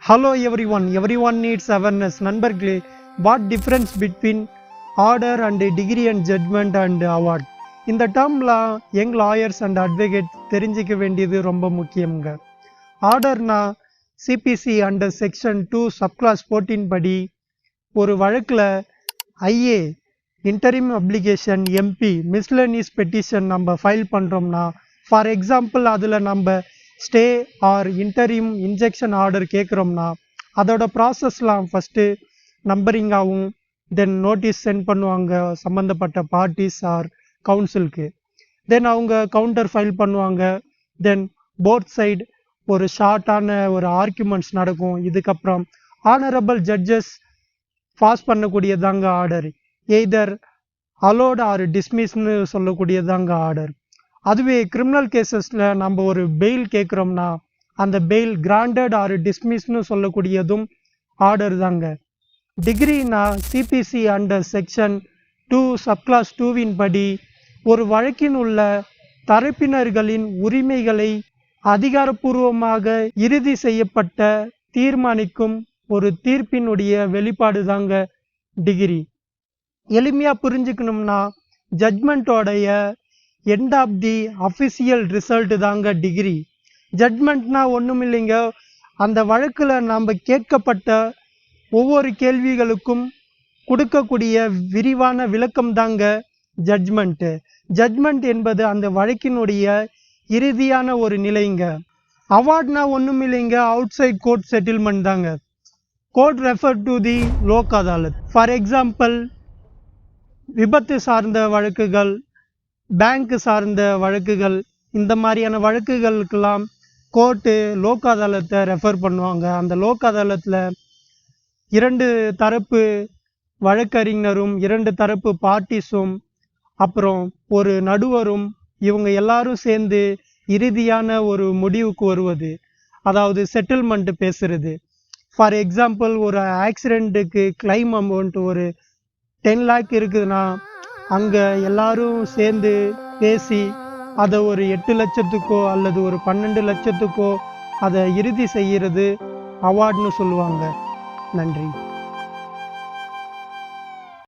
Hello everyone needs awareness. நண்பர்களே, what difference between order and degree and judgment and award? இந்த டேர்ம்லாம் young lawyers and advocate தெரிஞ்சிக்க வேண்டியது ரொம்ப முக்கியங்க. ஆர்டர்னா சிபிசி அண்டர் செக்ஷன் 2 சப்கிளாஸ் 14 படி ஒரு வழக்கில் IA interim application MP miscellaneous petition நம்ம ஃபைல் பண்ணுறோம்னா, ஃபார் எக்ஸாம்பிள் அதில் நம்ம stay or interim injunction order கேட்குறோம்னா அதோட ப்ராசஸ்லாம் ஃபஸ்ட்டு நம்பரிங்காகவும் தென் நோட்டீஸ் சென்ட் பண்ணுவாங்க சம்மந்தப்பட்ட பார்ட்டிஸ் ஆர் கவுன்சிலுக்கு. தென் அவங்க கவுண்டர் ஃபைல் பண்ணுவாங்க. தென் போத் சைடு ஒரு ஷார்ட்டான ஒரு ஆர்குமெண்ட்ஸ் நடக்கும். இதுக்கப்புறம் ஆனரபிள் ஜட்ஜஸ் பாஸ் பண்ணக்கூடியதாங்க ஆர்டர். எய்தர் அலோட் ஆர் டிஸ்மிஸ்னு சொல்லக்கூடியதாங்க ஆர்டர். அதுவே கிரிமினல் கேசஸில் நம்ம ஒரு பெயில் கேட்குறோம்னா அந்த பெயில் கிராண்டட் ஆர் டிஸ்மிஸ்னு சொல்லக்கூடியதும் ஆர்டர் தாங்க. டிகிரினா சிபிசி அண்டர் செக்ஷன் 2 சப்கிளாஸ் 2 படி ஒரு வழக்கின் உள்ள தரப்பினர்களின் உரிமைகளை அதிகாரப்பூர்வமாக இறுதி செய்யப்பட்ட தீர்மானிக்கும் ஒரு தீர்ப்பினுடைய வெளிப்பாடு தாங்க டிகிரி. எளிமையாக புரிஞ்சுக்கணும்னா ஜட்மெண்ட்டோடைய end of the official result தாங்க டிகிரி. ஜட்மெண்ட்னா ஒன்றும் இல்லைங்க, அந்த வழக்கில் நாம் கேட்கப்பட்ட ஒவ்வொரு கேள்விகளுக்கும் கொடுக்கக்கூடிய விரிவான விளக்கம் தாங்க ஜட்மெண்ட்டு. ஜட்மெண்ட் என்பது அந்த வழக்கினுடைய இறுதியான ஒரு நிலைங்க. அவார்ட்னா ஒன்றும் இல்லைங்க, அவுட் சைட் கோர்ட் செட்டில்மெண்ட் தாங்க. Court refer to the Lok Adalat. For example விபத்து சார்ந்த வழக்குகள், பேங்க் சார்ந்த வழக்குகள், இந்த மாதிரியான வழக்குகளுக்கெல்லாம் கோர்ட்டு லோக் அதாலத்தை ரெஃபர் பண்ணுவாங்க. அந்த லோக் அதாலத்தில் 2 தரப்பு வழக்கறிஞரும் 2 தரப்பு பார்ட்டிஸும் அப்புறம் ஒரு நடுவரும் இவங்க எல்லாரும் சேர்ந்து இறுதியான ஒரு முடிவுக்கு வருவது, அதாவது செட்டில்மெண்ட் பேசுறது. ஃபார் எக்ஸாம்பிள் ஒரு ஆக்சிடெண்ட்டுக்கு கிளைம் அமௌண்ட் ஒரு 10 lakh இருக்குதுன்னா அங்கே எல்லாரும் சேர்ந்து பேசி அதை ஒரு 8 லட்சத்துக்கோ அல்லது ஒரு 12 லட்சத்துக்கோ அதை இறுதி செய்கிறது அவார்ட்னு சொல்லுவாங்க. நன்றி.